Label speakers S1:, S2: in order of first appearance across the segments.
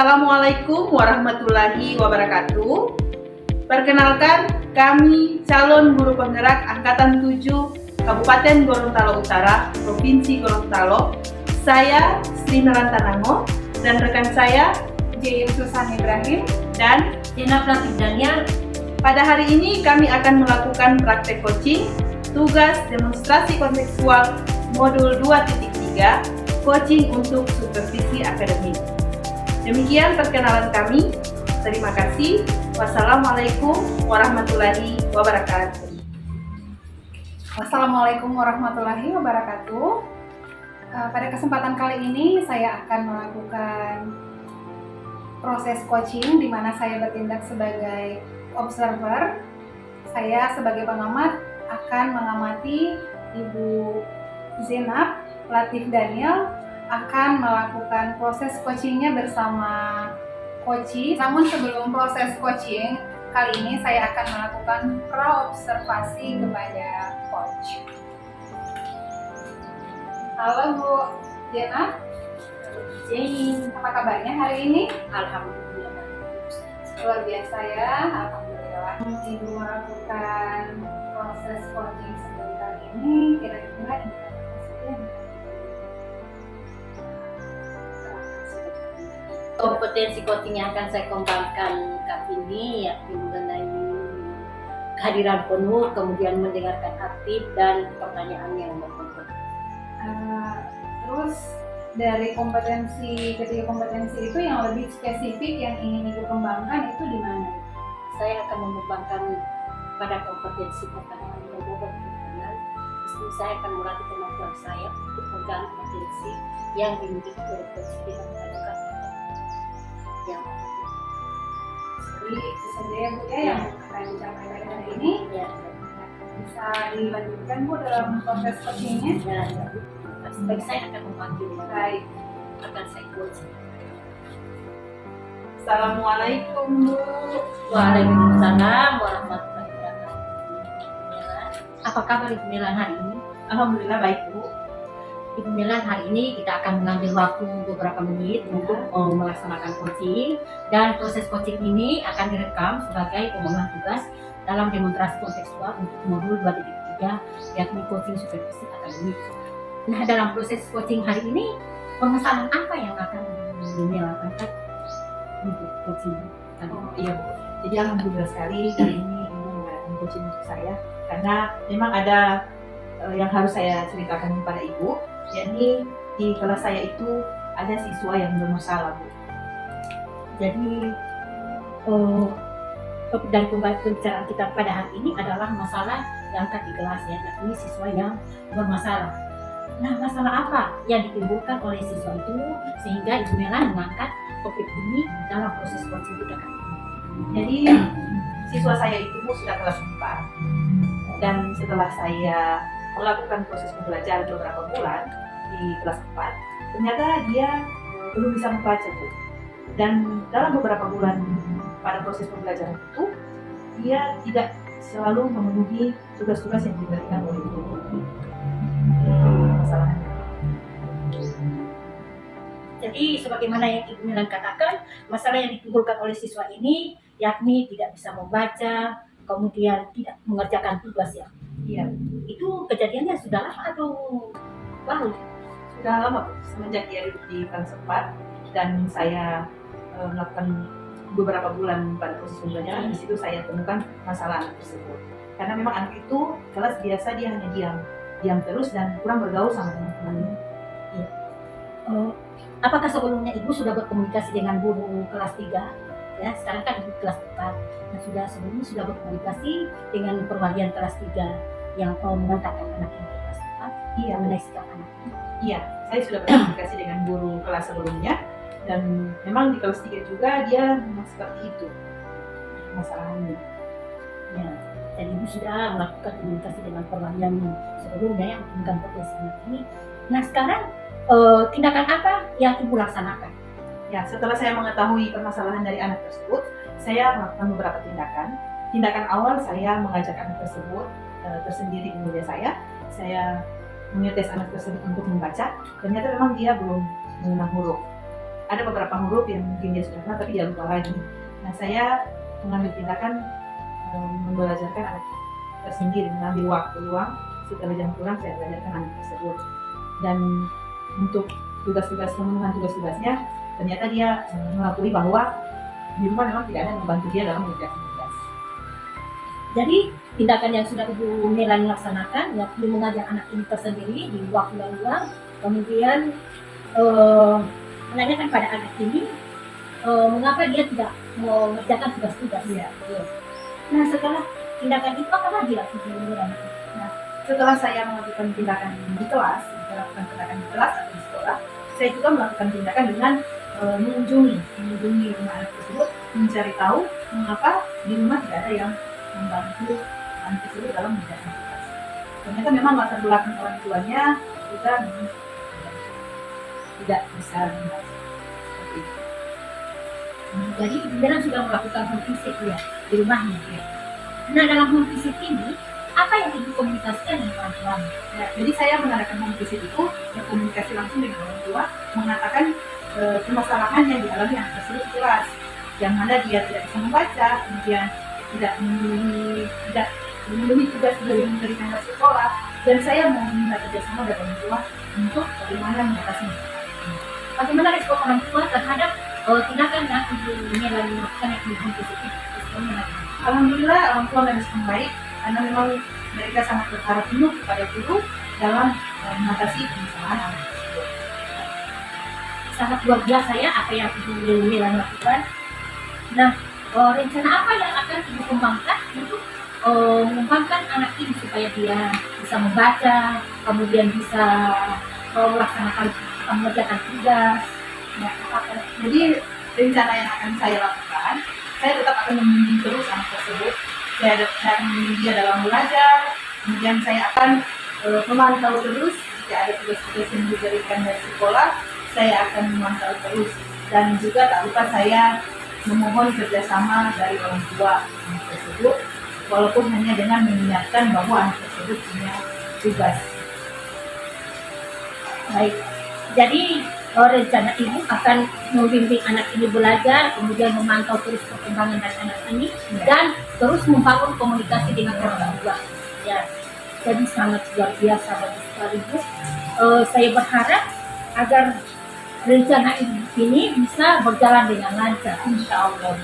S1: Assalamualaikum warahmatullahi wabarakatuh. Perkenalkan, kami calon guru penggerak Angkatan 7 Kabupaten Gorontalo Utara, Provinsi Gorontalo. Saya Sri Narantanango dan rekan saya
S2: J. Susan Ibrahim
S1: dan
S3: Jenab Latif Daniel.
S1: Pada hari ini kami akan melakukan praktek coaching tugas demonstrasi kontekstual modul 2.3 coaching untuk supervisi akademik. Demikian perkenalan kami. Terima kasih. Wassalamualaikum warahmatullahi wabarakatuh.
S2: Assalamualaikum warahmatullahi wabarakatuh. Pada kesempatan kali ini saya akan melakukan proses coaching di mana saya bertindak sebagai observer. Saya sebagai pengamat akan mengamati Ibu Jenab Latif Daniel akan melakukan proses coachingnya bersama coachee. Namun sebelum proses coaching, kali ini saya akan melakukan pra-observasi kepada coach. Halo Bu Jenab, apa kabarnya hari ini?
S3: Alhamdulillah.
S2: Luar biasa ya, alhamdulillah. Ibu melakukan proses coaching sebentar ini, kira-kira
S3: Kompetensi coaching yang akan saya kembangkan kali ini yakni mengenai kehadiran penuh, kemudian mendengarkan aktif dan pertanyaan yang berkonten.
S2: Terus dari ketiga kompetensi itu yang lebih spesifik yang ingin Ibu kembangkan itu di mana?
S3: Saya akan mengembangkan pada kompetensi pertanyaan yang berkonten. Saya akan melatih kemampuan saya untuk menggali potensi yang dimiliki oleh coach dengan mengajukan yang
S2: Jadi itu saja ya Bu ya yang akan disampaikan hari ini.
S3: ya,
S2: Bisa dilanjutkan Bu dalam proses coachingnya.
S3: ya. Bagi saya akan memanggil
S2: Baik.
S3: akan saya coach.
S1: Assalamualaikum Bu.
S3: Waalaikumsalam warahmatullahi wabarakatuh. Apa kabar Ibu Melan hari ini?
S1: Alhamdulillah baik Bu.
S3: Ibu Melan hari ini kita akan mengambil waktu beberapa menit untuk melaksanakan coaching, dan proses coaching ini akan direkam sebagai pemenuhan tugas dalam demonstrasi kontekstual untuk modul 2.3 yakni coaching supervisi akademik. Nah, dalam proses coaching hari ini permasalahan apa yang akan Ibu Melan angkat untuk coaching?
S1: Iya Bu. Jadi alhamdulillah sekali hari ini Ibu mengadakan coaching untuk saya karena memang ada yang harus saya ceritakan kepada Ibu. Jadi di kelas saya itu ada siswa yang bermasalah Bu.
S3: Jadi dan pembicaraan kita pada hari ini adalah masalah yang angkat di kelas ya, yakni siswa yang bermasalah. Nah, masalah apa yang ditimbulkan oleh siswa itu sehingga Ibu Melan mengangkat topik ini dalam proses coaching kita kali ini?
S1: Jadi siswa saya itu Bu sudah kelas 4 dan setelah saya melakukan proses pembelajaran beberapa bulan di kelas 4, ternyata dia belum bisa membaca Bu. Dan dalam beberapa bulan pada proses pembelajaran itu, dia tidak selalu memenuhi tugas-tugas yang diberikan oleh guru. Itu masalahnya.
S3: Jadi sebagaimana yang Ibu Melan katakan, masalah yang ditimbulkan oleh siswa ini yakni tidak bisa membaca, kemudian tidak mengerjakan tugas ya.
S1: Iya,
S3: Itu kejadiannya sudah lama atau baru?
S1: sudah lama Bu, semenjak dia duduk di kelas 4 dan saya melakukan beberapa bulan pada proses pembelajaran. Di situ saya temukan masalah anak tersebut. Karena memang anak itu kelas biasa dia hanya diam terus dan kurang bergaul sama teman-temannya.
S3: Apakah sebelumnya Ibu sudah berkomunikasi dengan guru kelas 3? Ya, sekarang kan Ibu kelas 4. Nah, sebelumnya sudah berkomunikasi dengan perwakilan kelas 3 yang mengantarkan anak yang ke kelas 4.
S1: Iya,
S3: Mengenai sikap anak.
S1: Iya, saya sudah berkomunikasi dengan guru kelas sebelumnya dan memang di kelas 3 juga dia memang seperti itu masalahnya.
S3: Ya, dan Ibu sudah melakukan komunikasi dengan perwakilan sebelumnya yang menunjukkan potensi anak ini. Nah, sekarang tindakan apa yang Ibu laksanakan?
S1: Ya, setelah saya mengetahui permasalahan dari anak tersebut, saya melakukan beberapa tindakan. Tindakan awal saya mengajak anak tersebut tersendiri di meja saya mengetes anak tersebut untuk membaca. Ternyata memang dia belum mengenal huruf. ada beberapa huruf yang mungkin dia sudah kenal tapi dia lupa lagi. Nah, saya mengambil tindakan membelajarkan anak tersendiri, mengambil waktu luang setelah jam pulang saya belajarkan anak tersebut. Dan untuk tugas-tugas pemenuhan tugas-tugasnya ternyata dia mengakui bahwa di rumah memang tidak ada yang membantu dia dalam mengerjakan tugas.
S3: Jadi tindakan yang sudah Ibu Melani laksanakan, yakni mengajar anak ini tersendiri di waktu yang luang, kemudian menanyakan pada anak ini mengapa dia tidak mengerjakan tugas-tugas.
S1: Iya.
S3: Nah, setelah tindakan itu apa lagi Ibu Melani?
S1: Setelah saya melakukan tindakan di kelas, melakukan tindakan di kelas atau di sekolah, saya juga melakukan tindakan dengan mengunjungi rumah anak tersebut, mencari tahu mengapa di rumah tidak ada yang membantu anak tersebut dalam mengerjakan tugas. Ternyata memang latar belakang orang tuanya juga tidak bisa melihat seperti itu.
S3: Jadi Ibu Melani sudah melakukan home visit ya di rumahnya. Nah, dalam home visit ini apa yang Ibu komunikasikan dengan orang tua?
S1: Ya, jadi saya mengadakan home visit itu berkomunikasi langsung dengan orang tua, mengatakan permasalahan yang dialami anak tersebut di kelas, yang mana dia tidak bisa membaca, kemudian tidak memenuhi tugas dari dari sekolah, dan saya mau meminta kerjasama dari orang tua untuk bagaimana mengatasi.
S3: Bagaimana respon orang tua terhadap tindakan yang Ibu Melani lakukan yang home visit ini?
S1: Alhamdulillah orang tua merespon baik karena memang mereka sangat berharap penuh kepada guru dalam mengatasi permasalahan anak tersebut.
S3: Sangat luar biasa ya apa yang Ibu Melani lakukan. Nah, rencana apa yang akan Ibu kembangkan untuk mengembangkan anak ini supaya dia bisa membaca, kemudian bisa melaksanakan mengerjakan tugas.
S1: Ya, jadi rencana yang akan saya lakukan, saya tetap akan membimbing terus anak tersebut. Saya akan membimbing dia dalam belajar, kemudian saya akan memantau terus jika ada tugas-tugas yang diberikan dari sekolah, saya akan memantau terus. Dan juga tak lupa saya memohon kerjasama dari orang tua anak tersebut, walaupun hanya dengan mengingatkan bahwa anak tersebut punya tugas.
S3: Baik, jadi rencana Ibu akan membimbing anak ini belajar, kemudian memantau terus perkembangan dari anak ini, dan terus membangun komunikasi dengan orang tua. Ya, jadi sangat luar biasa bagi sekali Bu. Saya berharap agar rencana ini bisa berjalan dengan lancar, insya Allah.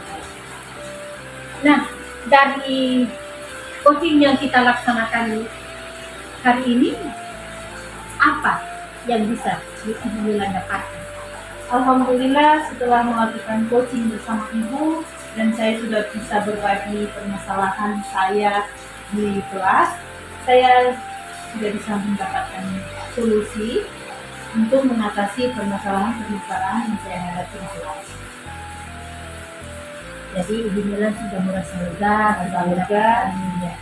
S3: Nah, dari coaching yang kita laksanakan hari ini, apa yang bisa Ibu Melani dapatkan?
S1: Alhamdulillah setelah melakukan coaching bersama Ibu dan saya sudah bisa berbagi permasalahan saya di kelas, saya sudah bisa mendapatkan solusi untuk mengatasi permasalahan yang saya hadapi di kelas.
S3: Jadi Ibu Melani sudah merasa lega,
S1: Ya.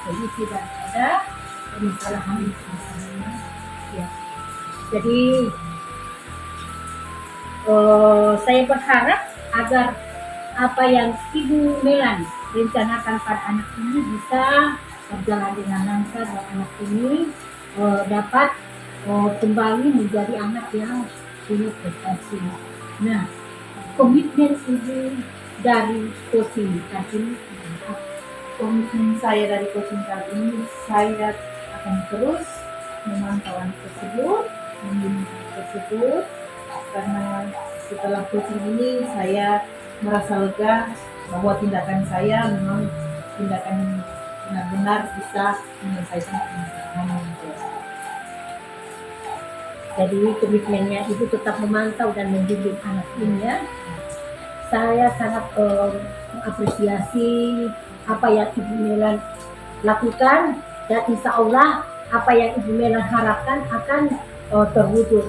S3: solusi daripada permasalahan ya. Jadi saya berharap agar apa yang Ibu Melani rencanakan pada anak ini bisa berjalan dengan lancar dan anak ini dapat kembali menjadi anak yang punya prestasi. Nah, komitmen Ibu dari coaching kali ini,
S1: Komitmen saya dari coaching kali ini, saya akan terus memantau anak tersebut, membimbing tersebut, karena setelah coaching ini saya merasa lega bahwa tindakan saya memang tindakan benar-benar bisa menyelesaikan permasalahan yang biasa.
S3: Jadi komitmennya Ibu tetap memantau dan membimbing anak ini ya. Saya sangat mengapresiasi apa yang Ibu Melani lakukan, dan insya Allah apa yang Ibu Melani harapkan akan terwujud.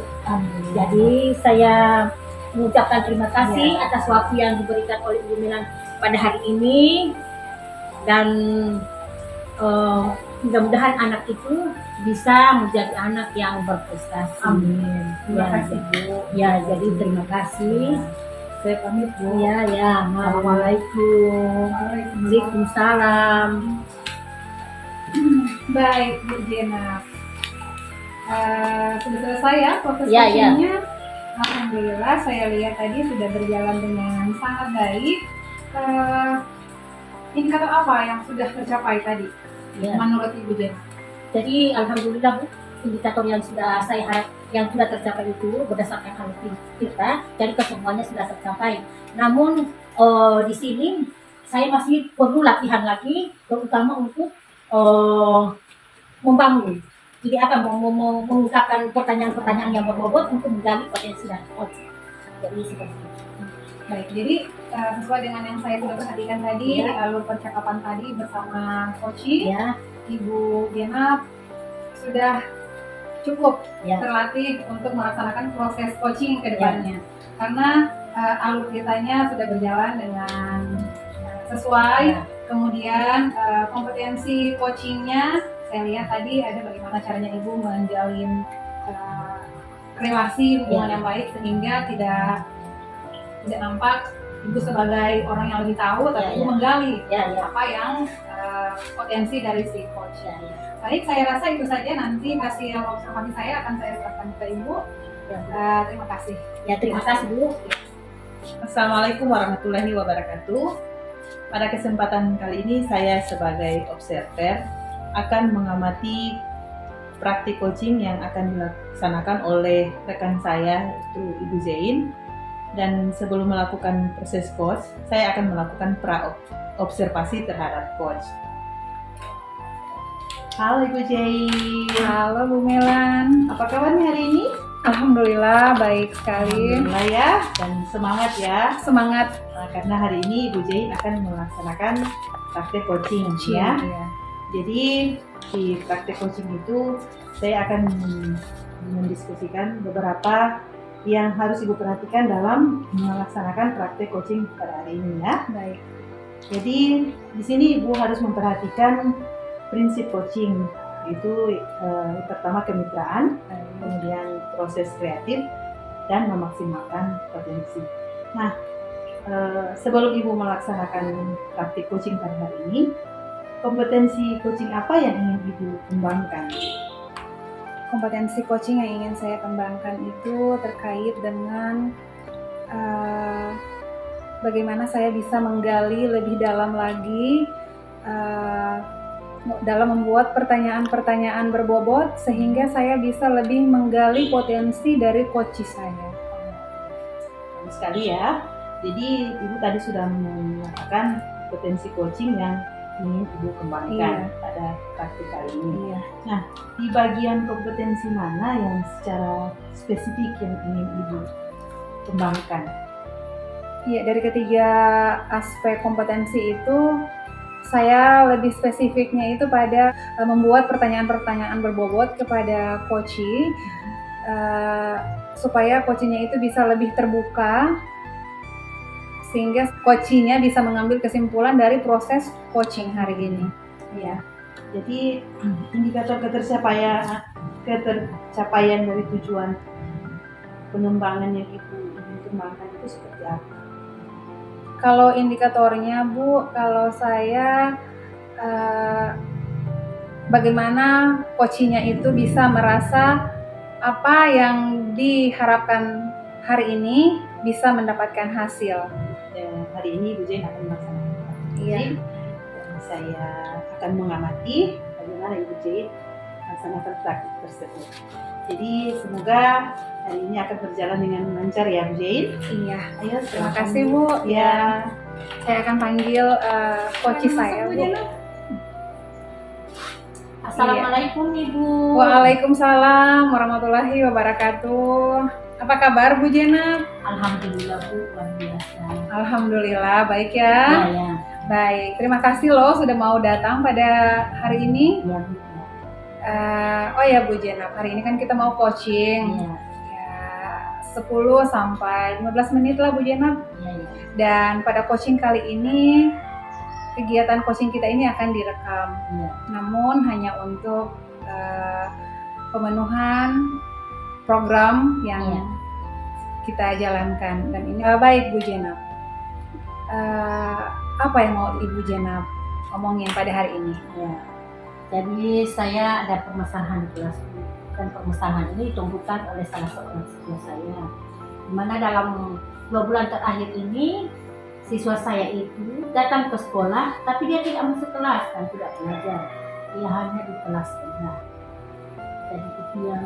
S3: Jadi saya mengucapkan terima kasih atas waktu yang diberikan oleh Ibu Melani pada hari ini, dan mudah-mudahan anak itu bisa menjadi anak yang berprestasi.
S1: Amin. Terima
S3: Ya,
S1: kasih Bu.
S3: ya, jadi terima kasih.
S1: Saya pamit Bu.
S3: Ya,
S1: Assalamualaikum.
S3: Waalaikumsalam.
S2: Baik, Bu Jena. Sudah selesai ya proses
S3: Ya,
S2: coachingnya. Alhamdulillah saya lihat tadi sudah berjalan dengan sangat baik. Eh, Indikator apa yang sudah tercapai tadi
S3: Ya.
S2: menurut Ibu Jen?
S3: Jadi alhamdulillah Bu, indikator yang sudah saya harap yang sudah tercapai itu berdasarkan hal kita, jadi kesemuanya sudah tercapai. Namun di sini saya masih perlu latihan lagi, terutama untuk membangun. Jadi akan mengungkapkan pertanyaan-pertanyaan yang berbobot untuk menggali potensi dan potensi. Jadi seperti itu.
S2: Baik, jadi sesuai dengan yang saya sudah perhatikan tadi,
S3: Ya.
S2: alur percakapan tadi bersama coaching,
S3: Ya,
S2: Ibu Jenab sudah cukup
S3: ya,
S2: terlatih untuk melaksanakan proses coaching ke depannya. Karena alur ceritanya sudah berjalan dengan sesuai,
S3: ya,
S2: kemudian kompetensi coachingnya, saya lihat tadi ada bagaimana caranya Ibu menjalin relasi hubungan yang baik sehingga tidak nampak Ibu sebagai orang yang lebih tahu, tapi Ibu menggali
S3: ya, ya,
S2: apa yang potensi dari si coach.
S3: ya, ya.
S2: Baik, saya rasa itu saja, nanti hasil observasi saya akan saya serahkan ke Ibu.
S3: Ya, Bu.
S2: Terima kasih.
S3: Ya, terima kasih Bu.
S1: Assalamualaikum warahmatullahi wabarakatuh. Pada kesempatan kali ini saya sebagai observer akan mengamati praktik coaching yang akan dilaksanakan oleh rekan saya, itu Ibu Zain. Dan sebelum melakukan proses coach, saya akan melakukan pra-observasi terhadap coach. Halo Ibu Zain.
S2: Halo Bu Melan.
S1: Apa kabarnya hari ini?
S2: Alhamdulillah baik sekali.
S1: Alhamdulillah ya, dan semangat ya.
S2: Semangat.
S1: Karena hari ini Ibu Zain akan melaksanakan praktek coaching ya.
S2: Iya.
S1: Jadi di praktek coaching itu saya akan mendiskusikan beberapa yang harus Ibu perhatikan dalam melaksanakan praktek coaching pada hari ini ya.
S2: Baik.
S1: Jadi di sini Ibu harus memperhatikan prinsip coaching, itu pertama kemitraan, kemudian proses kreatif dan memaksimalkan potensi. Nah, sebelum Ibu melaksanakan praktik coaching pada hari ini, kompetensi coaching apa yang ingin Ibu kembangkan?
S2: Kompetensi coaching yang ingin saya kembangkan itu terkait dengan bagaimana saya bisa menggali lebih dalam lagi dalam membuat pertanyaan-pertanyaan berbobot sehingga saya bisa lebih menggali potensi dari coach saya.
S1: Bagus sekali ya. Jadi Ibu tadi sudah mengatakan potensi coaching yang ingin Ibu kembangkan pada praktik kali ini.
S2: Iya.
S1: Nah, di bagian kompetensi mana yang secara spesifik yang ingin Ibu kembangkan?
S2: Iya, dari ketiga aspek kompetensi itu saya lebih spesifiknya itu pada membuat pertanyaan-pertanyaan berbobot kepada coachee supaya coachee-nya itu bisa lebih terbuka sehingga coachee-nya bisa mengambil kesimpulan dari proses coaching hari ini.
S1: Ya. Jadi indikator ketercapaian dari tujuan pengembangan yang Ibu ingin kembangkan itu seperti apa?
S2: Kalau indikatornya Bu, kalau saya bagaimana coachee-nya itu bisa merasa apa yang diharapkan hari ini bisa mendapatkan hasil.
S1: Hari ini Ibu Zain akan melaksanakan
S2: Iya.
S1: dan saya akan mengamati bagaimana Ibu Zain melaksanakan praktik tersebut. Jadi semoga hari ini akan berjalan dengan lancar ya Bu Zain.
S2: Iya.
S1: Ayo,
S2: Terima kasih Bu.
S1: Ya.
S2: Saya akan panggil coachee saya Bu.
S3: Assalamualaikum Ibu.
S2: Waalaikumsalam warahmatullahi wabarakatuh. Apa kabar Bu Jenab?
S3: Alhamdulillah Bu, luar biasa.
S2: Alhamdulillah baik ya.
S3: Ya, ya.
S2: Baik, terima kasih loh sudah mau datang pada hari ini.
S3: Ya, Bu.
S2: Oh ya Bu Jenab, hari ini kan kita mau coaching.
S3: Ya,
S2: Ya, 10 sampai 15 menit lah Bu Jenab.
S3: ya, ya.
S2: Dan pada coaching kali ini, kegiatan coaching kita ini akan direkam.
S3: Ya.
S2: Namun hanya untuk pemenuhan program yang
S3: Ya.
S2: kita jalankan. Dan ini baik Bu Jenab. Apa yang mau Ibu Jenab omongin pada hari ini?
S3: Ya. Jadi saya ada permasalahan di kelas dan permasalahan ini ditumbuhkan oleh salah seorang siswa saya. Dimana dalam 2 bulan terakhir ini siswa saya itu datang ke sekolah, tapi dia tidak masuk kelas dan tidak belajar. Dia hanya di kelas saja. Jadi itu yang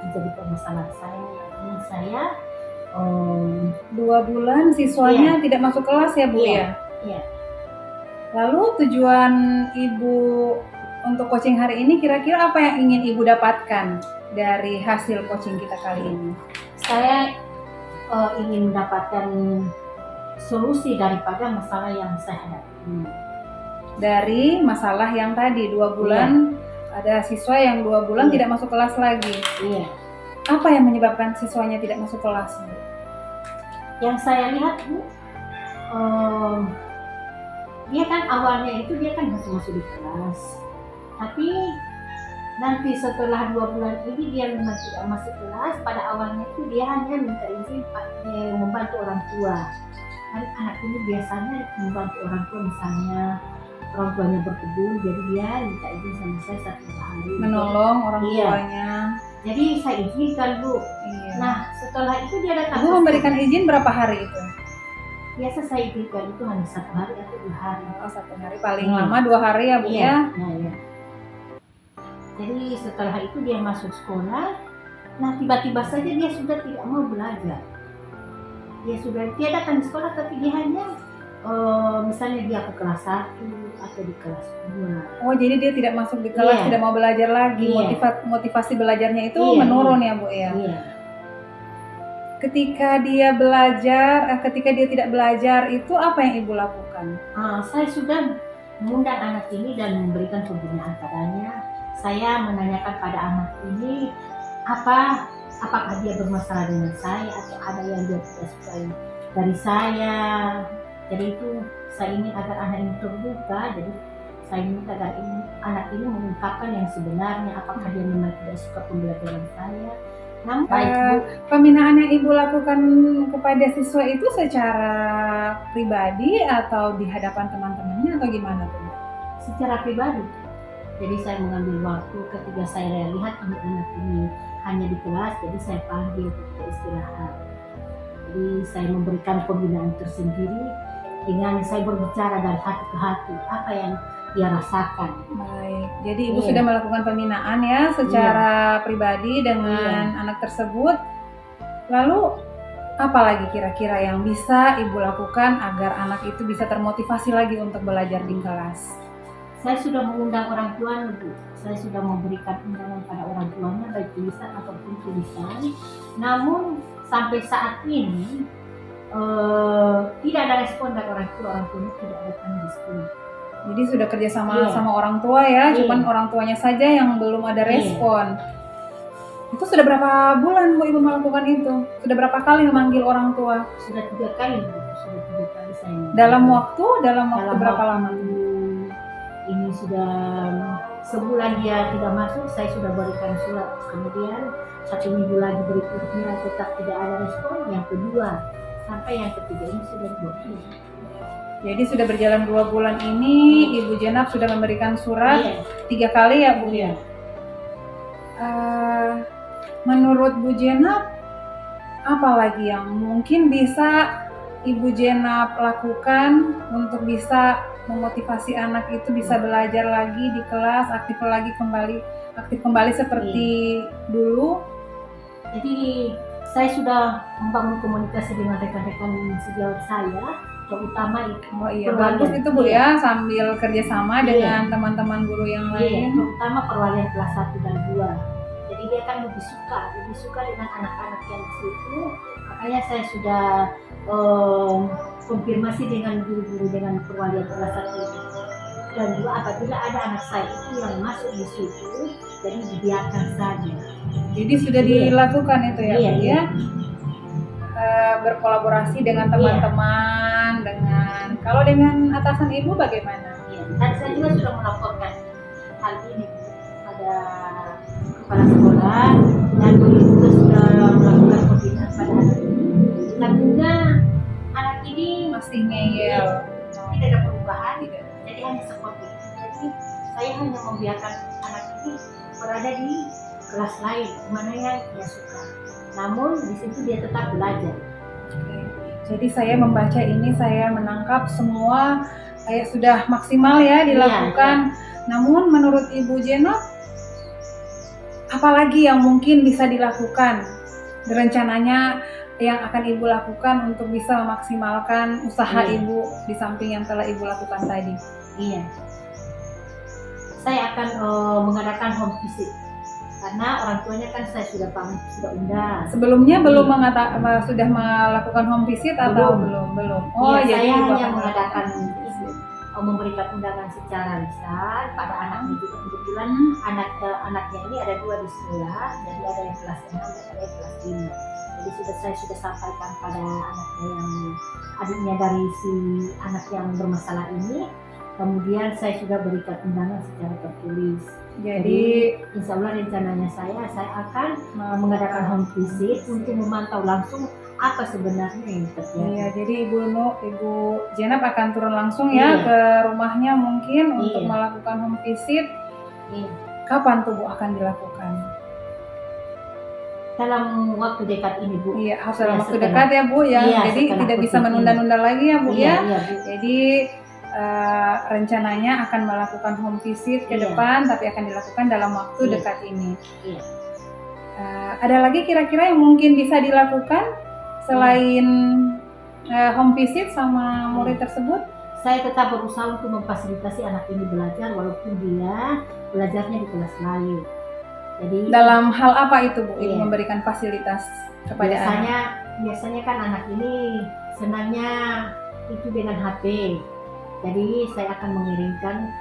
S3: menjadi permasalahan saya. Ini saya
S2: 2 bulan siswanya tidak masuk kelas ya Bu
S3: Iya.
S2: ya?
S3: Iya.
S2: Lalu tujuan Ibu untuk coaching hari ini kira-kira apa yang ingin Ibu dapatkan dari hasil coaching kita kali ini?
S3: Saya ingin mendapatkan solusi daripada masalah yang saya hadapi.
S2: Dari masalah yang tadi 2 bulan ada siswa yang 2 bulan
S3: Iya.
S2: tidak masuk kelas lagi.
S3: Iya.
S2: Apa yang menyebabkan siswanya tidak masuk kelas, Bu?
S3: Yang saya lihat Bu, dia kan awalnya itu dia kan masuk di kelas, tapi nanti setelah 2 bulan ini dia memang tidak masuk kelas. Pada awalnya itu dia hanya minta izin membantu orang tua. Kan anak ini biasanya membantu orang tua, misalnya orang tuanya berkebun, jadi dia minta izin sama saya 1 hari.
S2: Menolong orang
S3: Iya.
S2: tuanya.
S3: Jadi saya izinkan Bu.
S2: Iya.
S3: Nah setelah itu dia datang.
S2: Ibu
S3: ke
S2: memberikan
S3: sekolah.
S2: izin berapa hari itu?
S3: Biasa saya izinkan itu hanya 1 hari atau 2 hari.
S2: Oh, 1 hari, paling
S3: Iya.
S2: lama 2 hari ya Bu ya?
S3: Iya. Jadi setelah itu dia masuk sekolah, nah tiba-tiba saja dia sudah tidak mau belajar. Dia datang di sekolah tapi dia hanya misalnya dia ke kelas 1 atau di kelas 2.
S2: Oh, jadi dia tidak masuk di kelas,
S3: Iya.
S2: tidak mau belajar lagi.
S3: Iya.
S2: Motivasi belajarnya itu
S3: Iya,
S2: menurun ya Bu ya?
S3: Iya.
S2: Ketika dia tidak belajar itu apa yang Ibu lakukan?
S3: Saya sudah mengundang anak ini dan memberikan pembinaan padanya. Saya menanyakan pada anak ini apakah dia bermasalah dengan saya atau ada yang dia tidak sukai dari saya. Jadi itu saya ingin agar anak ini terbuka. Jadi saya ingin agar anak ini mengungkapkan yang sebenarnya, apakah dia memang tidak suka pembelajaran saya. Namun baik Bu,
S2: Pembinaan yang Ibu lakukan kepada siswa itu secara pribadi atau di hadapan teman-temannya atau gimana tuh?
S3: secara pribadi. Jadi saya mengambil waktu ketika saya lihat anak ini hanya di kelas, jadi saya panggil ketika istirahat. Jadi saya memberikan pembinaan tersendiri dengan saya berbicara dari hati ke hati apa yang dia rasakan.
S2: Baik, jadi Ibu
S3: Iya.
S2: sudah melakukan pembinaan ya secara pribadi dengan anak tersebut. Lalu apa lagi kira-kira yang bisa Ibu lakukan agar anak itu bisa termotivasi lagi untuk belajar di kelas?
S3: Saya sudah mengundang orang tua, Bu. Saya sudah memberikan undangan pada orang tuanya baik tulisan ataupun tulisan. Namun sampai saat ini tidak ada respon dari orang tuanya tidak datang di sekolah.
S2: Jadi sudah kerjasama
S3: Iya.
S2: sama orang tua ya,
S3: Iya.
S2: cuman orang tuanya saja yang belum ada
S3: Iya.
S2: respon. Itu sudah berapa bulan Bu Ibu melakukan itu? Sudah berapa kali memanggil orang tua?
S3: Sudah 3 kali, Bu. Sudah 3 kali saya.
S2: Dalam waktu
S3: Dalam
S2: berapa
S3: waktu
S2: lama?
S3: Ini sudah sebulan dia tidak masuk, saya sudah berikan surat. Kemudian 1 minggu lagi berikutnya tetap tidak ada respon. Yang kedua sampai yang ketiga ini sudah 2 bulan.
S2: Jadi sudah berjalan 2 bulan ini, Ibu Jenab sudah memberikan surat
S3: Iya.
S2: 3 kali ya Bu
S3: Iya.
S2: ya? Menurut Bu Jenab, apa lagi yang mungkin bisa Ibu Jenab lakukan untuk bisa memotivasi anak itu bisa belajar lagi di kelas, aktif kembali seperti dulu?
S3: Jadi saya sudah membangun komunikasi dengan rekan-rekan sejawat saya, terutama itu.
S2: Oh iya,
S3: Perwalian.
S2: bagus itu Bu ya, sambil kerjasama
S3: Iya.
S2: dengan teman-teman guru yang lain.
S3: Terutama perwalian kelas 1 dan 2. Jadi dia kan lebih suka dengan anak-anak yang di situ. Makanya saya sudah konfirmasi dengan guru-guru dengan perwalian kelas 1 dan 2, apabila ada anak saya itu yang masuk di situ, jadi dibiarkan saja.
S2: Jadi sudah
S3: Iya.
S2: dilakukan itu ya,
S3: Iya,
S2: Bu
S3: iya.
S2: ya. Berkolaborasi dengan teman-teman, kalau dengan atasan Ibu bagaimana?
S3: Dan saya juga sudah melaporkan hal ini pada kepala sekolah dan guru juga sudah melakukan pembinaan pada anak ini. Tentunya anak ini
S2: Masih ngeyel.
S3: tidak ada perubahan, jadi hanya seperti itu. Jadi saya hanya membiarkan anak ini berada di kelas lain, mana yang dia suka. namun di situ dia tetap belajar.
S2: Oke. Jadi saya membaca ini, saya menangkap semua kayak sudah maksimal ya dilakukan. Namun menurut Ibu Jenab, apalagi yang mungkin bisa dilakukan rencananya yang akan Ibu lakukan untuk bisa memaksimalkan usaha Ibu di samping yang telah Ibu lakukan tadi?
S3: Iya, saya akan mengadakan home visit karena orang tuanya kan saya sudah undang.
S2: Sebelumnya belum sudah melakukan home visit atau belum? Oh,
S3: iya,
S2: jadi
S3: saya
S2: Ibu
S3: hanya
S2: akan
S3: mengadakan home visit, memberikan undangan secara lisan pada anaknya juga. Kebetulan anaknya ini ada 2 di sekolah, jadi ada yang kelas 6 dan ada yang kelas 5. Jadi saya sudah sampaikan pada adiknya dari si anak yang bermasalah ini. Kemudian saya sudah berikan undangan secara tertulis. Jadi insya Allah rencananya saya akan mengadakan home visit untuk memantau langsung apa sebenarnya yang terjadi.
S2: Iya, jadi Ibu Jenab akan turun langsung ya ke rumahnya mungkin untuk melakukan home visit. Kapan tuh Bu akan dilakukan?
S3: Dalam waktu dekat ini Bu.
S2: Iya, harus dalam waktu dekat ya Bu ya. Jadi tidak bisa menunda-nunda lagi ya Bu ya.
S3: Iya, Bu.
S2: Jadi rencananya akan melakukan home visit ke depan, tapi akan dilakukan dalam waktu dekat ini.
S3: Iya.
S2: Ada lagi kira-kira yang mungkin bisa dilakukan selain home visit sama murid tersebut?
S3: Saya tetap berusaha untuk memfasilitasi anak ini belajar walaupun dia belajarnya di kelas lain. Jadi
S2: dalam hal apa itu Bu? Ibu memberikan fasilitas kepada anak?
S3: Biasanya kan anak ini senangnya itu dengan HP. Jadi saya akan mengirimkan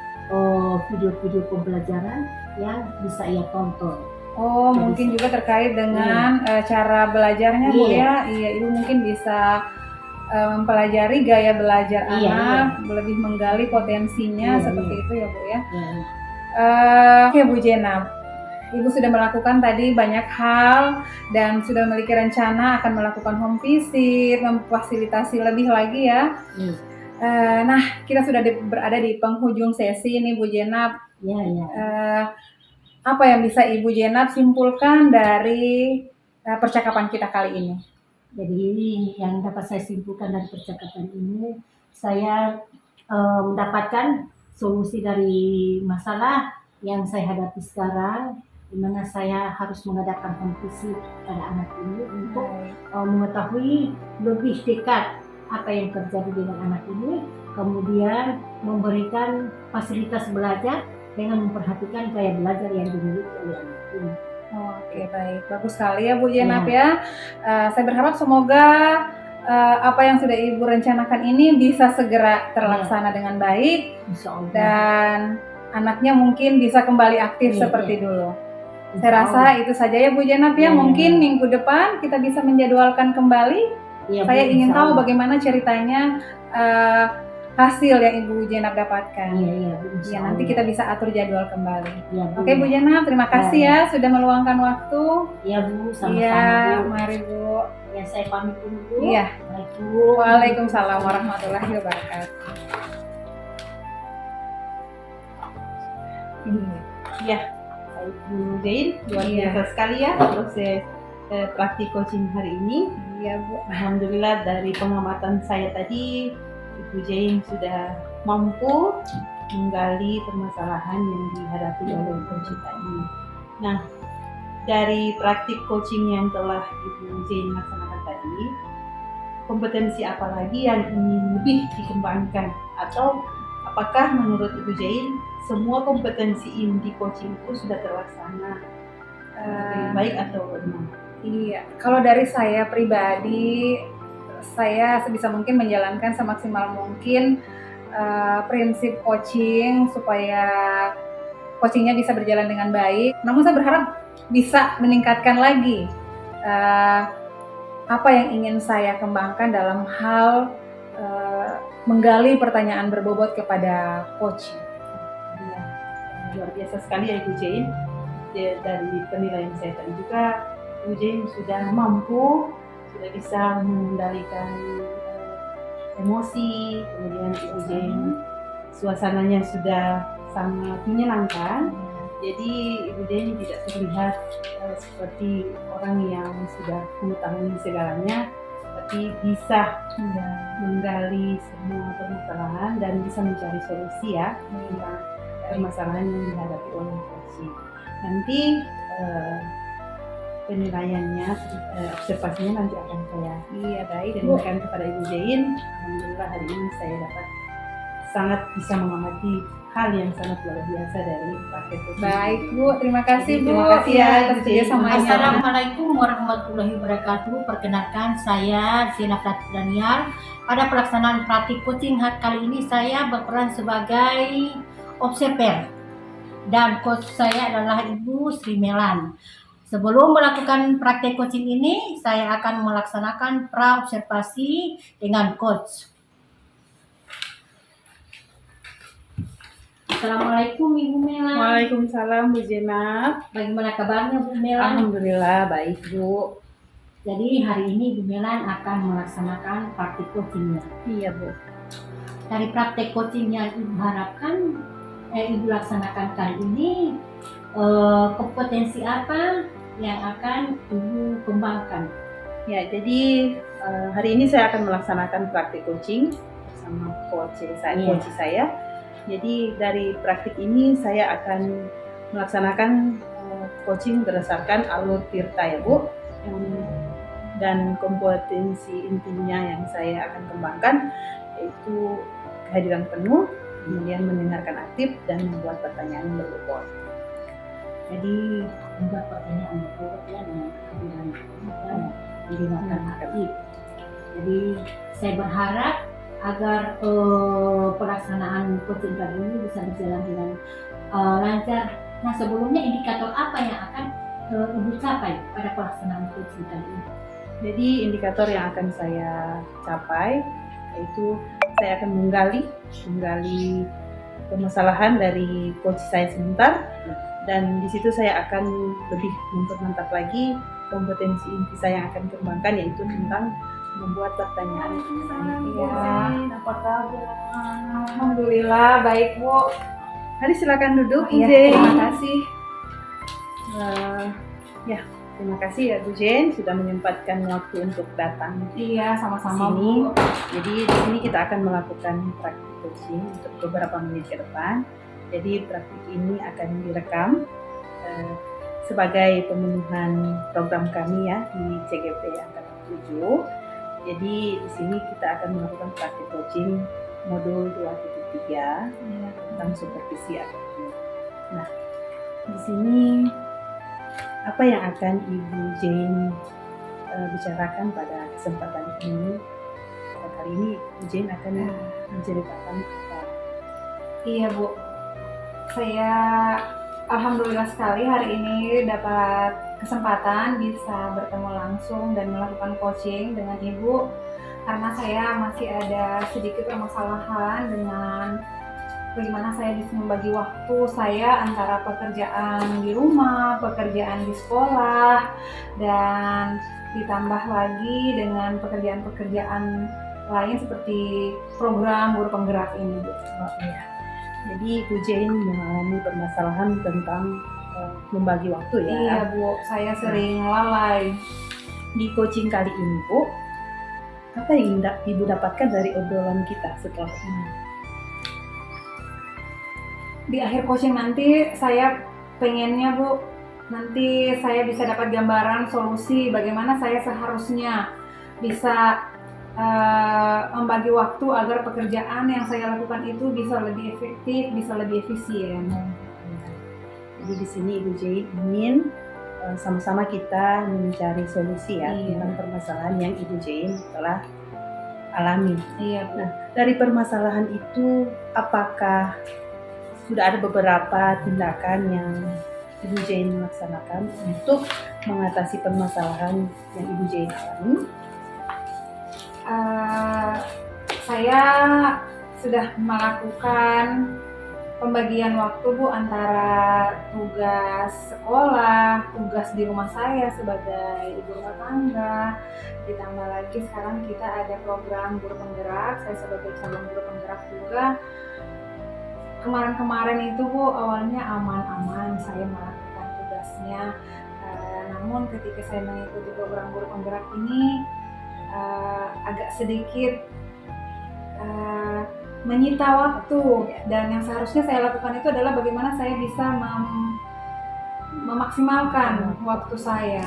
S3: video-video pembelajaran yang bisa ia tonton.
S2: Oh, jadi mungkin juga terkait dengan cara belajarnya Bu ya. Iya, Ibu mungkin bisa mempelajari gaya belajar anak, lebih menggali potensinya seperti itu ya Bu ya. Oke Bu Jenab, Ibu sudah melakukan tadi banyak hal dan sudah memiliki rencana akan melakukan home visit, memfasilitasi lebih lagi ya. Nah, kita sudah berada di penghujung sesi ini Bu Jenab. Apa yang bisa Ibu Jenab simpulkan dari percakapan kita kali ini?
S3: Jadi yang dapat saya simpulkan dari percakapan ini, saya mendapatkan solusi dari masalah yang saya hadapi sekarang, di mana saya harus mengadakan home visit pada anak ini untuk mengetahui lebih dekat apa yang terjadi dengan anak ini, kemudian memberikan fasilitas belajar dengan memperhatikan gaya belajar yang dimiliki oleh anak ini.
S2: Oke, baik, bagus sekali ya Bu Jenab ya. Saya berharap semoga apa yang sudah Ibu rencanakan ini bisa segera terlaksana dengan baik, dan anaknya mungkin bisa kembali aktif seperti dulu. Saya rasa itu saja ya Bu Jenab ya. Mungkin minggu depan kita bisa menjadwalkan kembali. Saya ingin tahu bagaimana ceritanya hasil yang Ibu Jenab dapatkan. Iya, nanti kita bisa atur jadwal kembali. Oke Bu Jenab, terima kasih ya sudah meluangkan waktu.
S3: Iya Bu, sama-sama.
S2: Iya, mari Bu.
S3: Ya, saya pamit dulu Bu.
S2: Iya.
S3: Assalamualaikum.
S2: Waalaikumsalam warahmatullahi wabarakatuh.
S1: Iya, Bu Zain, luar biasa sekali ya proses praktik coaching hari ini.
S2: Iya Bu.
S1: Alhamdulillah dari pengamatan saya tadi, Ibu Zain sudah mampu menggali permasalahan yang dihadapi oleh pencipta ini. Nah, dari praktik coaching yang telah Ibu Zain laksanakan tadi, kompetensi apa lagi yang ingin lebih dikembangkan? Atau apakah menurut Ibu Zain semua kompetensi di coaching itu sudah terlaksana baik atau bagaimana?
S2: Iya, kalau dari saya pribadi, saya sebisa mungkin menjalankan semaksimal mungkin prinsip coaching supaya coachingnya bisa berjalan dengan baik. Namun saya berharap bisa meningkatkan lagi apa yang ingin saya kembangkan dalam hal menggali pertanyaan berbobot kepada coach.
S1: Luar biasa sekali ya Ibu Zain. Dari penilaian saya tadi juga, Ibu Zain sudah mampu, sudah bisa mengendalikan emosi, kemudian Ibu Zain suasananya sudah sangat menyenangkan.
S4: Jadi Ibu Jenny tidak terlihat seperti orang yang sudah mengetahui segalanya, tapi bisa menggali semua permasalahan dan bisa mencari solusi ya tentang permasalahan yang dihadapi oleh coaching. Nanti penilaiannya, observasinya nanti akan saya berikan kepada Ibu Jane. Alhamdulillah hari ini saya dapat sangat bisa mengamati hal yang sangat luar biasa dari praktek coaching.
S2: Baik Bu, terima kasih Bu.
S4: Terima kasih ya,
S2: atas
S4: Ibu
S2: kerjasamanya.
S3: Assalamualaikum warahmatullahi wabarakatuh. Perkenalkan saya Zina Fatir Daniar. Pada pelaksanaan praktik coaching kali ini saya berperan sebagai observer dan coach saya adalah Ibu Sri Melan. Sebelum melakukan praktek coaching ini, saya akan melaksanakan pra-observasi dengan coach. Assalamualaikum Ibu Melan.
S4: Waalaikumsalam Bu Jenab.
S3: Bagaimana kabarnya Bu Melan?
S4: Alhamdulillah baik Bu.
S3: Jadi hari ini Bu Melan akan melaksanakan praktik coachingnya.
S4: Iya Bu.
S3: Dari praktek coaching yang Ibu harapkan, Ibu laksanakan kali ini, kompetensi apa yang akan Ibu kembangkan?
S4: Ya, jadi hari ini saya akan melaksanakan praktik coaching bersama coach saya. Jadi dari praktik ini saya akan melaksanakan coaching berdasarkan alur Tirta ya Bu. Dan kompetensi intinya yang saya akan kembangkan yaitu kehadiran penuh, kemudian mendengarkan aktif dan membuat pertanyaan yang berbobot.
S3: Jadi membuat pertanyaan berbobot ya dengan kehadiran penuh dan mendengarkan aktif. Jadi saya berharap agar pelaksanaan coaching kali ini bisa berjalan dengan lancar. Nah, sebelumnya indikator apa yang akan Ibu capai pada pelaksanaan coaching kali ini?
S4: Jadi indikator yang akan saya capai yaitu saya akan menggali permasalahan dari coach saya sebentar, dan di situ saya akan lebih mempermantap lagi kompetensi inti saya yang akan kembangkan, yaitu tentang membuat pertanyaan.
S2: Apa kabar? Alhamdulillah baik Bu.
S4: Mari silakan duduk Bu
S2: Iya,
S4: Jane.
S2: terima kasih.
S4: Terima kasih ya Bu Jane sudah menyempatkan waktu untuk datang
S2: Iya, sama-sama
S4: sini.
S2: Bu.
S4: Jadi di sini kita akan melakukan praktik coaching untuk beberapa menit ke depan. Jadi praktik ini akan direkam sebagai pemenuhan program kami ya di CGP Angkatan 7. Jadi di sini kita akan melakukan praktik coaching modul 2.3 tentang supervisi akademik. Nah, di sini apa yang akan Ibu Jane bicarakan pada kesempatan ini? Kali ini Ibu Jane akan menceritakan apa?
S2: Iya Bu, saya alhamdulillah sekali hari ini dapat kesempatan bisa bertemu langsung dan melakukan coaching dengan Ibu, karena saya masih ada sedikit permasalahan dengan bagaimana saya bisa membagi waktu saya antara pekerjaan di rumah, pekerjaan di sekolah, dan ditambah lagi dengan pekerjaan-pekerjaan lain seperti program guru penggerak ini.
S4: Oh, iya. Jadi Bu Jane mengalami permasalahan tentang membagi waktu ya.
S2: Iya Bu, saya sering lalai.
S4: Di coaching kali ini Bu, apa yang Ibu dapatkan dari obrolan kita setelah ini?
S2: Di akhir coaching nanti saya pengennya Bu, nanti saya bisa dapat gambaran solusi bagaimana saya seharusnya bisa membagi waktu agar pekerjaan yang saya lakukan itu bisa lebih efektif, bisa lebih efisien.
S4: Jadi di sini Ibu Jane ingin sama-sama kita mencari solusi ya tentang permasalahan yang Ibu Jane telah alami.
S2: Iya Bu.
S4: Nah, dari permasalahan itu apakah sudah ada beberapa tindakan yang Ibu Jane laksanakan untuk mengatasi permasalahan yang Ibu Jane alami?
S2: Saya sudah melakukan pembagian waktu Bu antara tugas sekolah, tugas di rumah saya sebagai ibu rumah tangga, ditambah lagi sekarang kita ada program guru penggerak, saya sebagai calon guru penggerak juga kemarin-kemarin itu Bu, awalnya aman-aman saya melakukan tugasnya. Namun ketika saya mengikuti program guru penggerak ini agak sedikit menyita waktu, dan yang seharusnya saya lakukan itu adalah bagaimana saya bisa memaksimalkan waktu saya.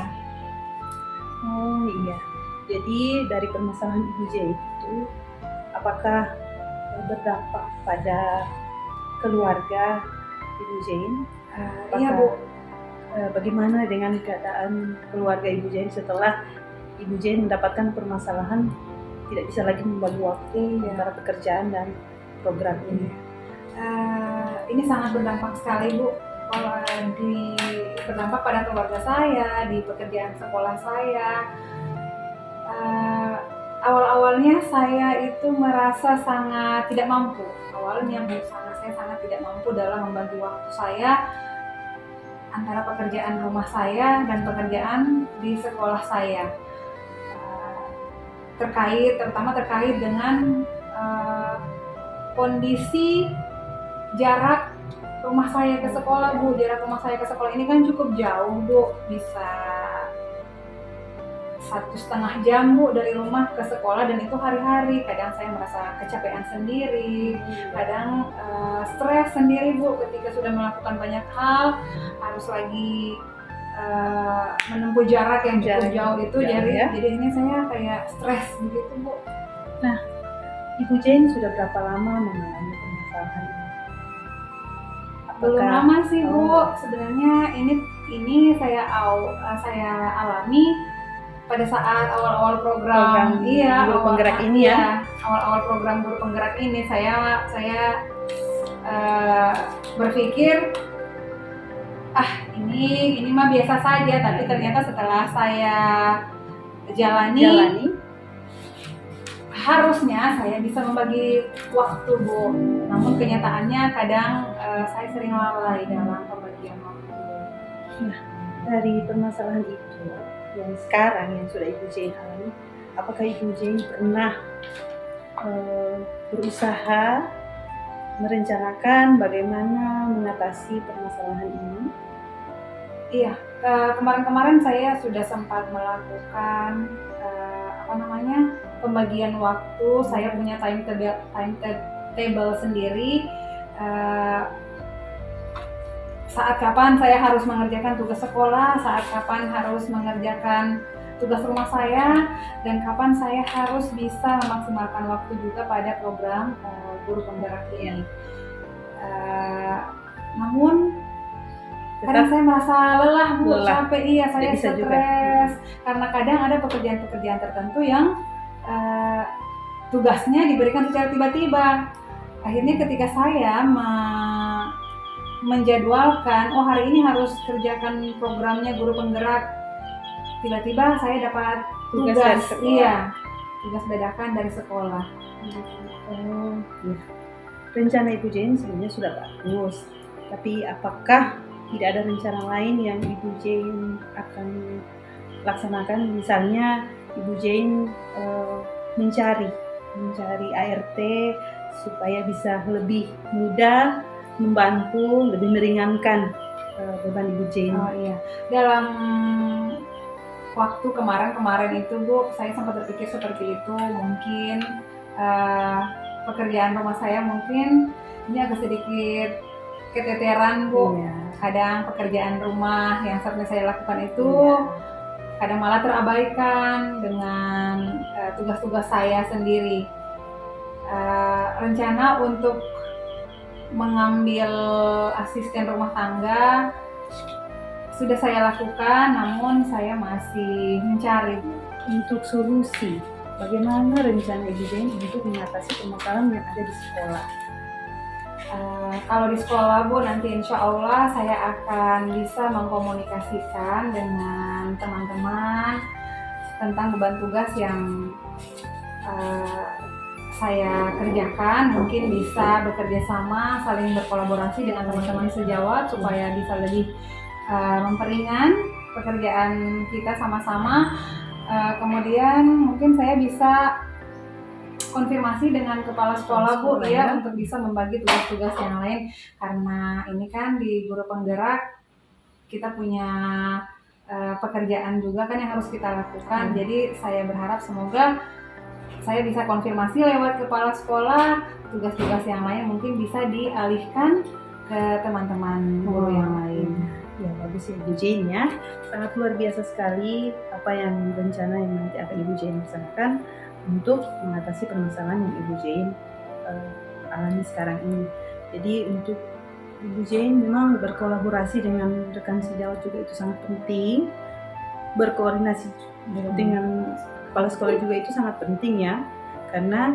S4: Oh iya. Jadi dari permasalahan Ibu Jane itu, apakah berdampak pada keluarga Ibu Jane?
S2: Iya Bu.
S4: Bagaimana dengan keadaan keluarga Ibu Jane setelah Ibu Jane mendapatkan permasalahan tidak bisa lagi membagi waktu antara pekerjaan dan program ini?
S2: Ini sangat berdampak sekali Bu. Berdampak pada keluarga saya, di pekerjaan sekolah saya. Awal-awalnya saya itu merasa sangat tidak mampu. Awalnya saya sangat tidak mampu dalam membagi waktu saya antara pekerjaan rumah saya dan pekerjaan di sekolah saya. Terutama terkait dengan kondisi jarak rumah saya ke sekolah Bu. Jarak rumah saya ke sekolah ini kan cukup jauh Bu, bisa 1,5 jam Bu dari rumah ke sekolah, dan itu hari-hari. Kadang saya merasa kecapean sendiri, kadang stres sendiri Bu ketika sudah melakukan banyak hal, harus lagi menempuh jarak yang cukup jauh itu. Jadi ini saya kayak stres begitu Bu.
S4: Nah, Ibu Jane sudah berapa lama mengalami permasalahan ini?
S2: Belum lama sih Bu. Sebenarnya ini saya alami pada saat awal-awal program
S4: guru penggerak ini ya.
S2: Awal-awal program guru penggerak ini saya berpikir ini mah biasa saja, tapi ternyata setelah saya jalani harusnya saya bisa membagi waktu Bu. Namun kenyataannya kadang saya sering lalai dalam pembagian waktu.
S4: Nah, dari permasalahan itu yang sekarang yang sudah Ibu Jane alami, apakah Ibu Jane pernah berusaha merencanakan bagaimana mengatasi permasalahan ini?
S2: Iya, kemarin-kemarin saya sudah sempat melakukan pembagian waktu. Saya punya timetable sendiri. Saat kapan saya harus mengerjakan tugas sekolah, saat kapan harus mengerjakan tugas rumah saya, dan kapan saya harus bisa memaksimalkan waktu juga pada program guru penggerak ini. Namun kadang saya merasa lelah Bu, capek, saya stres karena kadang ada pekerjaan-pekerjaan tertentu yang tugasnya diberikan secara tiba-tiba. Akhirnya ketika saya menjadwalkan, hari ini harus kerjakan programnya guru penggerak, tiba-tiba saya dapat tugas dadakan dari sekolah.
S4: Rencana Ibu Jane sebenarnya sudah bagus, tapi apakah tidak ada rencana lain yang Ibu Jane akan laksanakan? Misalnya Ibu Jane mencari ART supaya bisa lebih mudah membantu, lebih meringankan beban Ibu Jane.
S2: Dalam waktu kemarin itu Bu, saya sempat berpikir seperti itu. Mungkin pekerjaan rumah saya mungkin ini agak sedikit keteteran Bu. Kadang pekerjaan rumah yang sering saya lakukan itu kadang malah terabaikan dengan tugas-tugas saya sendiri. Rencana untuk mengambil asisten rumah tangga sudah saya lakukan, namun saya masih mencari
S4: untuk solusi. Bagaimana rencana Ibu Jane untuk mengatasi permasalahan yang ada di sekolah?
S2: Kalau di sekolah Bu, nanti insya Allah saya akan bisa mengkomunikasikan dengan teman-teman tentang beban tugas yang saya kerjakan. Mungkin bisa bekerja sama, saling berkolaborasi dengan teman-teman sejawat supaya bisa lebih memperingan pekerjaan kita sama-sama. Kemudian mungkin saya bisa konfirmasi dengan kepala sekolah Bu
S4: Sekolah,
S2: ya
S4: ya.
S2: untuk bisa membagi tugas-tugas yang lain, karena ini kan di guru penggerak kita punya pekerjaan juga kan yang harus kita lakukan. Jadi saya berharap semoga saya bisa konfirmasi lewat kepala sekolah, tugas-tugas yang lain mungkin bisa dialihkan ke teman-teman guru yang lain.
S4: Ya, bagus ya Ibu Jane ya. Sangat luar biasa sekali apa yang rencana yang nanti akan Ibu Jane laksanakan untuk mengatasi permasalahan yang Ibu Jane alami sekarang ini. Jadi untuk Ibu Jane memang berkolaborasi dengan rekan sejawat juga itu sangat penting. Berkoordinasi dengan kepala sekolah juga itu sangat penting ya. Karena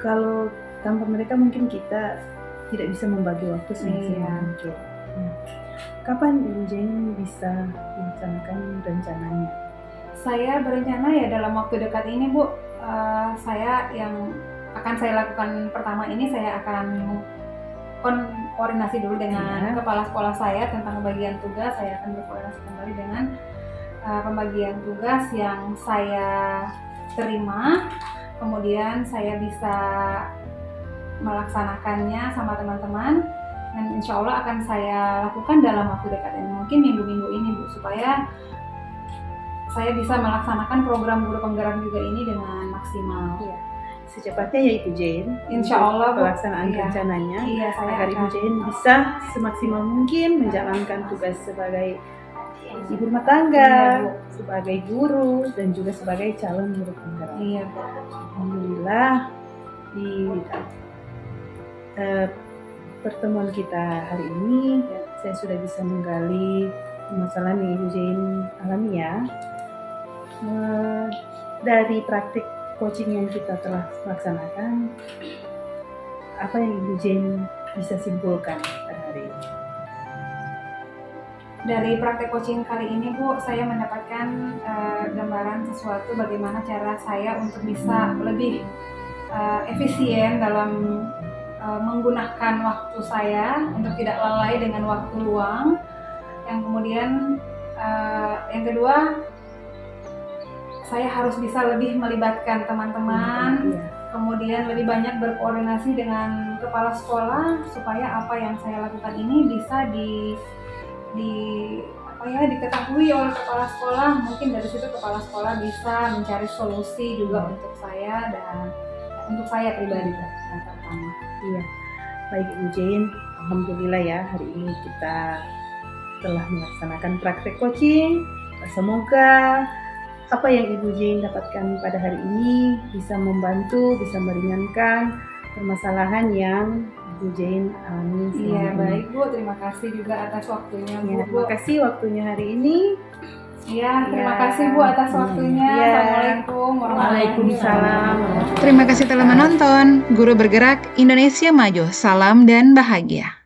S4: kalau tanpa mereka mungkin kita tidak bisa membagi waktu semaksimal mungkin. Nah, kapan Ibu Jane bisa melaksanakan rencananya?
S2: Saya berencana ya dalam waktu dekat ini Bu, saya yang akan saya lakukan pertama ini saya akan koordinasi dulu dengan kepala sekolah saya tentang pembagian tugas. Saya akan berkoordinasi kembali dengan pembagian tugas yang saya terima, kemudian saya bisa melaksanakannya sama teman-teman, dan insya Allah akan saya lakukan dalam waktu dekat ini, mungkin minggu-minggu ini Bu, supaya saya bisa melaksanakan program guru penggerak juga ini dengan maksimal.
S4: Iya. Secepatnya ya Ibu Jane,
S2: Insya Allah Bu.
S4: pelaksanaan rencananya
S2: Iya, saya
S4: agar Ibu
S2: akan.
S4: Jane bisa semaksimal mungkin menjalankan tugas sebagai ibu rumah tangga,
S2: Iya, Bu.
S4: sebagai guru, dan juga sebagai calon guru penggerak.
S2: Iya Bu.
S4: Alhamdulillah di pertemuan kita hari ini saya sudah bisa menggali masalah yang Ibu Jane alami ya. Dari praktik coaching yang kita telah laksanakan, apa yang Ibu Jane bisa simpulkan pada hari ini?
S2: Dari praktek coaching kali ini Bu, saya mendapatkan gambaran sesuatu bagaimana cara saya untuk bisa lebih efisien dalam menggunakan waktu saya untuk tidak lalai dengan waktu luang. Yang kemudian yang kedua, saya harus bisa lebih melibatkan teman-teman, kemudian lebih banyak berkoordinasi dengan kepala sekolah supaya apa yang saya lakukan ini bisa diketahui oleh kepala sekolah. Mungkin dari situ kepala sekolah bisa mencari solusi juga untuk saya dan untuk saya pribadi yang pertama.
S4: Iya, baik Ibu Jane, alhamdulillah ya hari ini kita telah melaksanakan praktek coaching. Semoga apa yang Ibu Jane dapatkan pada hari ini bisa membantu, bisa meringankan permasalahan yang Ibu Jane alami.
S2: Iya, baik Bu, terima kasih juga atas waktunya Bu.
S4: Ya, terima kasih waktunya hari ini.
S2: Iya, terima kasih Bu atas waktunya.
S4: Iya.
S2: Assalamualaikum warahmatullahi
S4: Waalaikumsalam.
S2: wabarakatuh.
S5: Terima kasih telah menonton. Guru Bergerak Indonesia Maju. Salam dan bahagia.